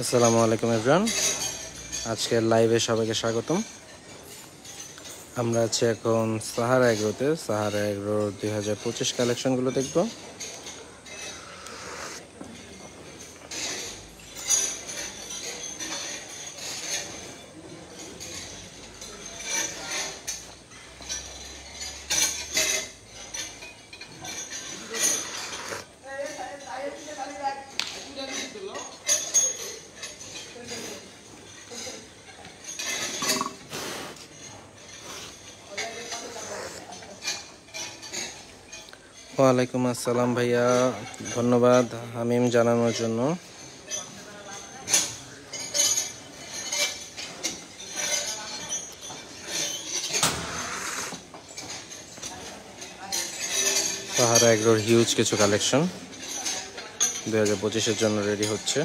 আসসালামু আলাইকুম এভরিওয়ান, আজকের লাইভে সবাইকে স্বাগতম। আমরা আছি এখন সাহারা এগ্রোতে। সাহারা এগ্রোর 2025 কালেকশনগুলো দেখব। ওয়ালাইকুম আসসালাম ভাইয়া, ধন্যবাদ হামিম জানানোর জন্য। সাহারা এগ্রোর হিউজ কিছু কালেকশন 2025-এর জন্য রেডি হচ্ছে।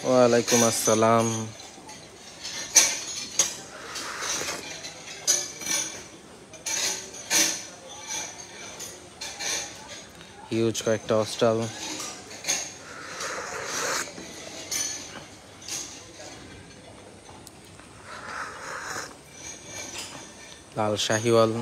ওয়ালাইকুম আসসালাম। হিউজ কয়েকটা অস্টাল, লাল শাহিওয়াল,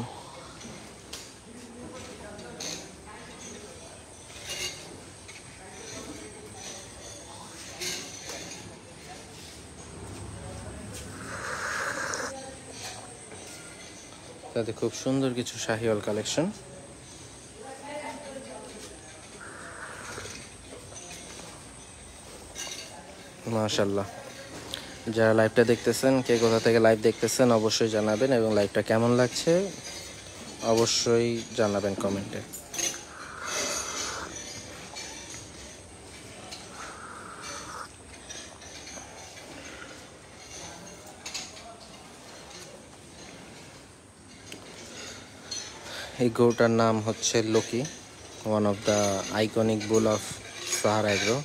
তাতে খুব সুন্দর কিছু শাহিওয়াল কালেকশন। মাশাআল্লাহ, যারা লাইভটা দেখতেছেন, কে কোথা থেকে লাইভ দেখতেছেন অবশ্যই জানাবেন, এবং লাইভটা কেমন লাগছে অবশ্যই জানাবেন কমেন্টে। এই গরুটার নাম হচ্ছে Loki, one of the iconic bull of Sahara agro.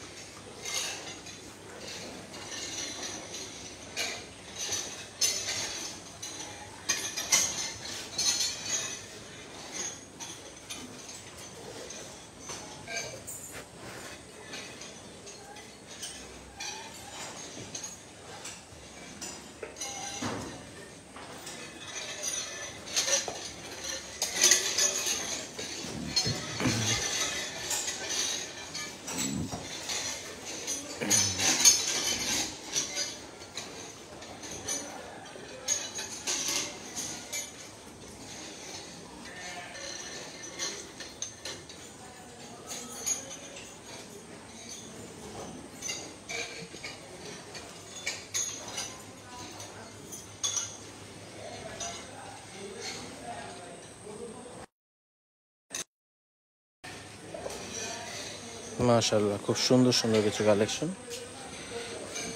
মাশাআল্লাহ, খুব সুন্দর সুন্দর কিছু কালেকশন।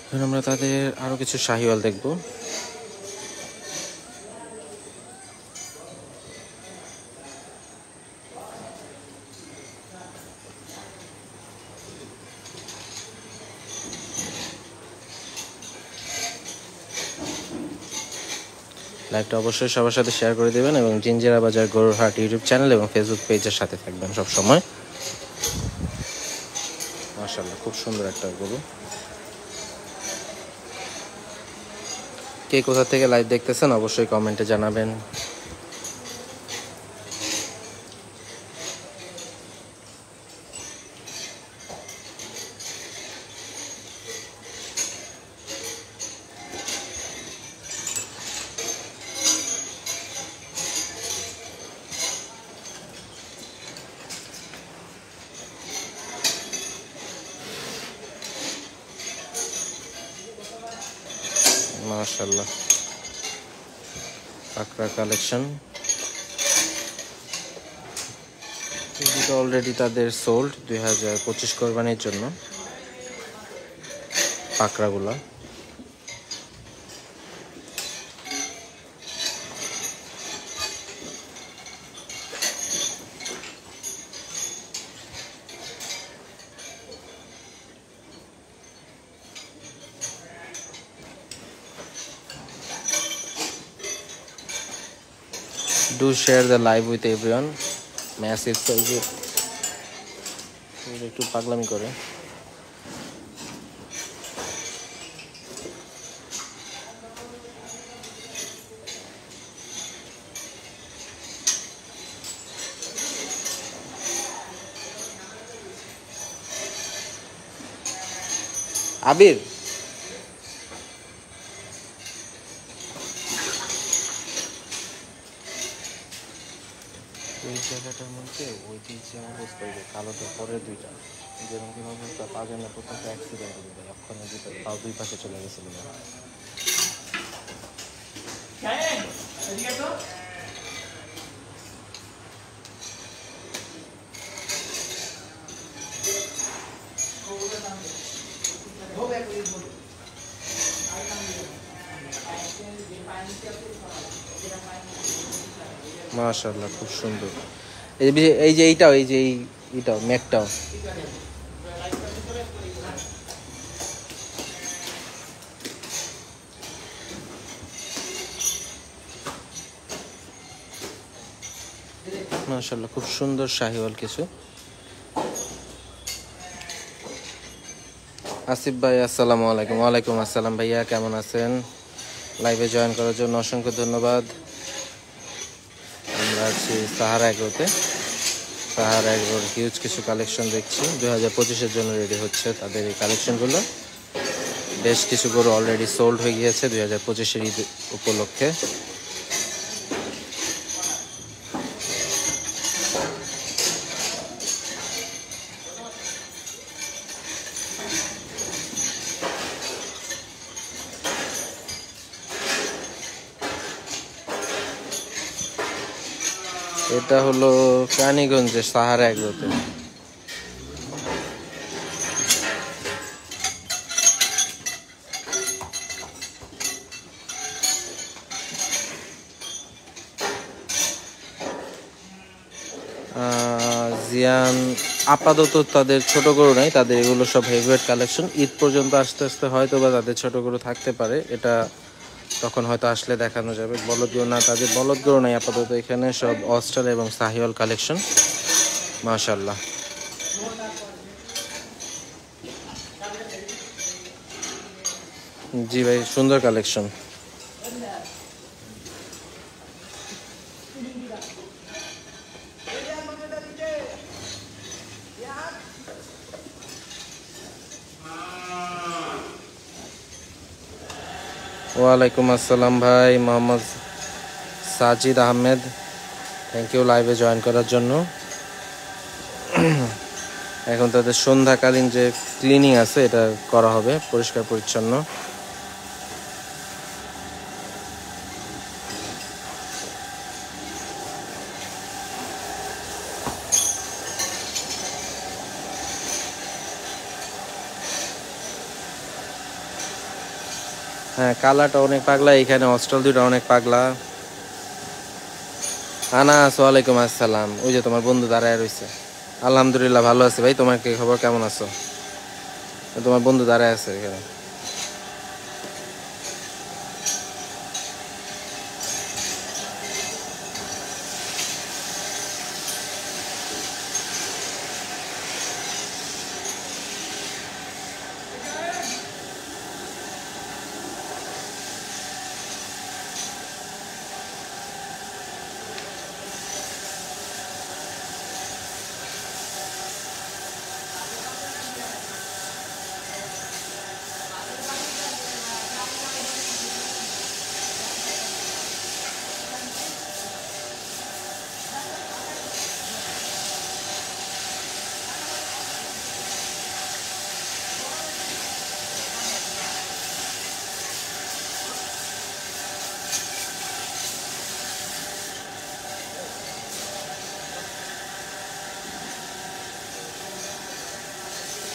এখন আমরা তাদের আরো কিছু শাহিওয়াল দেখব। লাইভটা অবশ্যই সবার সাথে শেয়ার করে দেবেন, এবং জিঞ্জিরা বাজার গরুর হাট ইউটিউব চ্যানেল এবং ফেসবুক পেজের সাথে থাকবেন সব সময়। মাশাআল্লাহ, খুব সুন্দর একটা গরু। কে কোথা থেকে লাইভ দেখতেছেন অবশ্যই কমেন্টে জানাবেন। মাশাআল্লাহ, পাকড়া কালেকশন। এগুলো অলরেডি তাদের সোল্ড 2025 কোরবানির জন্য পাকড়াগুলা। Do share the live with everyone. Massive সাইজের একটু পাগলামি করে। আবির ওই জায়গাটার মধ্যে ওই যে অবস্থা কালোটার পরে দুইটা যেরকম কি অবস্থা পাবেন না, প্রথম অ্যাক্সিডেন্ট হয়ে যায়, ওখানে দুটো পাও দুই পাশে চলে গেছিল। মাশাআল্লাহ খুব সুন্দর। এই যে এইটাও এইটাও ম্যাকটাও মাশাআল্লাহ খুব সুন্দর শাহিওয়াল কিছু। আসিফ ভাই আসসালামু আলাইকুম। ওয়ালাইকুম আসসালাম ভাইয়া, কেমন আছেন? লাইভে জয়েন করার জন্য অসংখ্য ধন্যবাদ। আমরা আছি সাহারা এগ্রোতে। সাহারা এগ্রোর হিউজ কিছু কালেকশন দেখছি, 2025-এর জন্য রেডি হচ্ছে তাদের এই কালেকশনগুলো। বেশ কিছু গরু অলরেডি সোল্ড হয়ে গিয়েছে 2025-এর ঈদ উপলক্ষে। এটা হলো রানীগঞ্জের সাহারা এগ্রোতে। জিয়ান আপাতত তাদের ছোট গরু নাই, তাদের এগুলো সব হেভিওয়েট কালেকশন। ঈদ পর্যন্ত আস্তে আস্তে হয়তো বা তাদের ছোট গরু থাকতে পারে, এটা তখন হয়তো আসলে দেখানো যাবে। বলদ গরু না, তাদের বলদ গরু নাই আপাতত, এখানে সব অস্ট্রাল এবং সাহিওয়াল কালেকশন। মাশাআল্লাহ জি ভাই, সুন্দর কালেকশন। ওয়ালাইকুম আসসালাম ভাই, মোহাম্মদ সাজিদ আহমেদ, থ্যাংক ইউ লাইভে জয়েন করার জন্য। এখন তাদের সন্ধ্যাকালীন যে ক্লিনিং আছে এটা করা হবে, পরিষ্কার পরিচ্ছন্ন। হ্যাঁ, কালারটা অনেক পাগলা, এখানে অস্ট্রাল দুইটা অনেক পাগলা। আনাস ওয়ালাইকুম আসসালাম। ওই যে তোমার বন্ধু দাঁড়ায় রয়েছে। আলহামদুলিল্লাহ ভালো আছি ভাই, তোমার কি খবর, কেমন আছো? তোমার বন্ধু দাঁড়ায় আছে এখানে।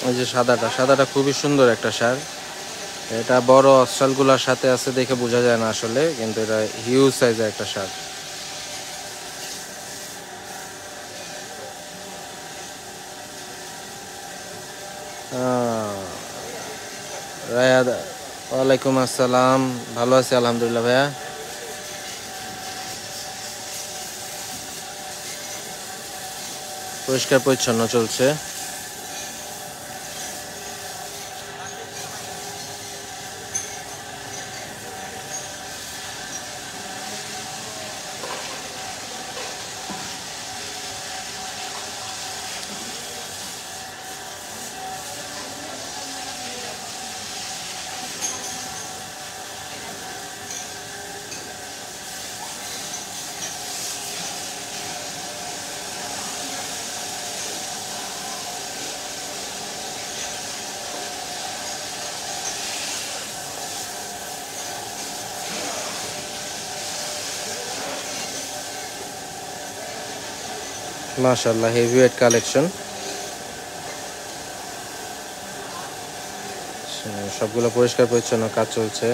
ওই যে সাদাটা খুবই সুন্দর একটা সার। এটা বড় অস্ট্রালগুলোর সাথে আছে দেখে বোঝা যায় না আসলে, কিন্তু এটা হিউজ সাইজের একটা সার। রায়াদ ওয়ালাইকুম আসসালাম, ভালো আছি আলহামদুলিল্লাহ ভাইয়া। পরিষ্কার পরিচ্ছন্ন চলছে। মাশাআল্লাহ, হেভিওয়েট কালেকশন। সবগুলো পরিষ্কার পরিচ্ছন্ন কাজ চলছে।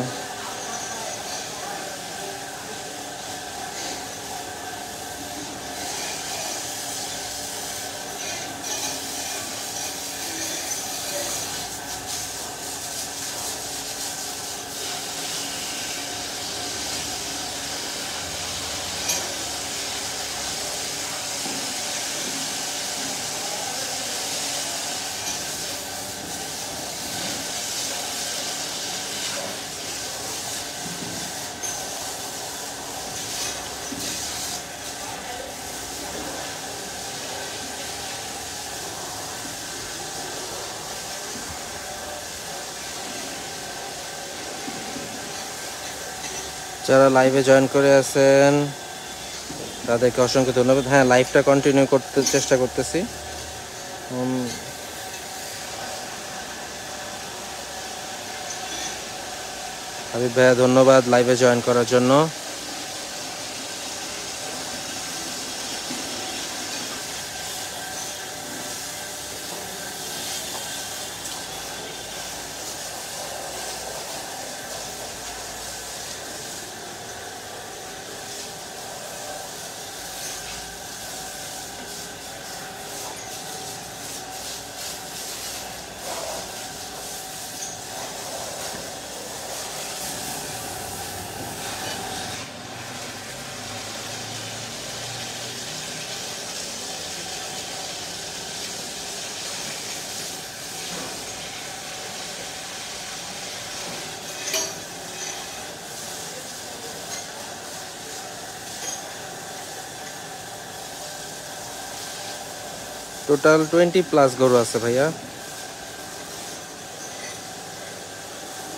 যারা লাইভে জয়েন করে আছেন তাদেরকে অসংখ্য ধন্যবাদ। হ্যাঁ, লাইভটা কন্টিনিউ করতে চেষ্টা করতেছি। হাবিব ভাইয়া ধন্যবাদ লাইভে জয়েন করার জন্য। টোটাল 20+ গরু আছে ভাইয়া,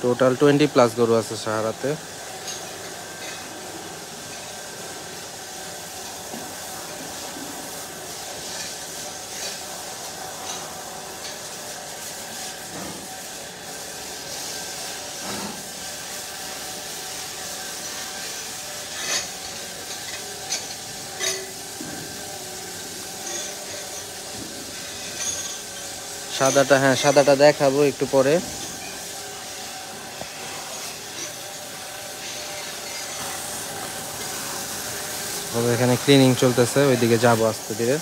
টোটাল 20+ গরু আছে সাহারাতে। সাদাটা, হ্যাঁ সাদাটা দেখাবো একটু পরে। এখানে ক্লিনিং চলতেছে, ওইদিকে যাবো আস্তে ধীরে।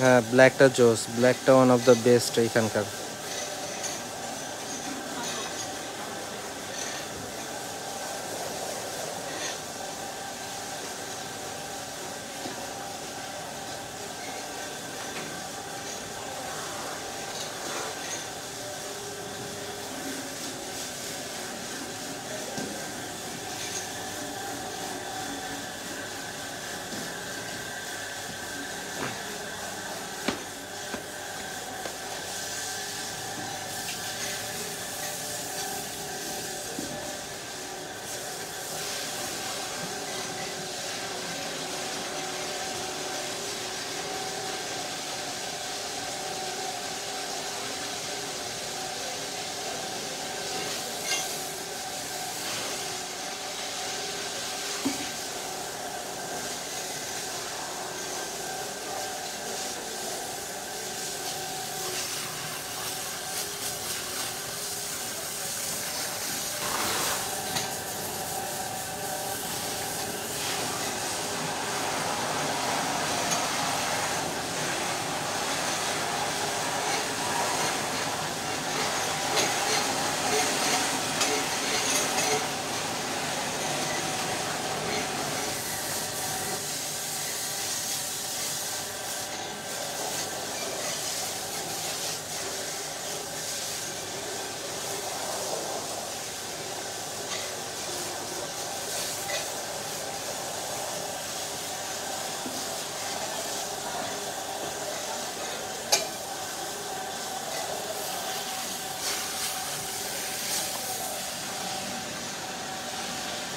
হ্যাঁ, ব্ল্যাকটা জোস, ব্ল্যাকটা ওয়ান অফ দ্য বেস্ট এখানকার।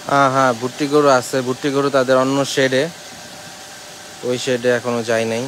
হ্যাঁ হ্যাঁ, ভুট্টি গরু আছে, ভুট্টি গরু তাদের অন্য শেডে, ওই শেডে এখনো যায় নাই।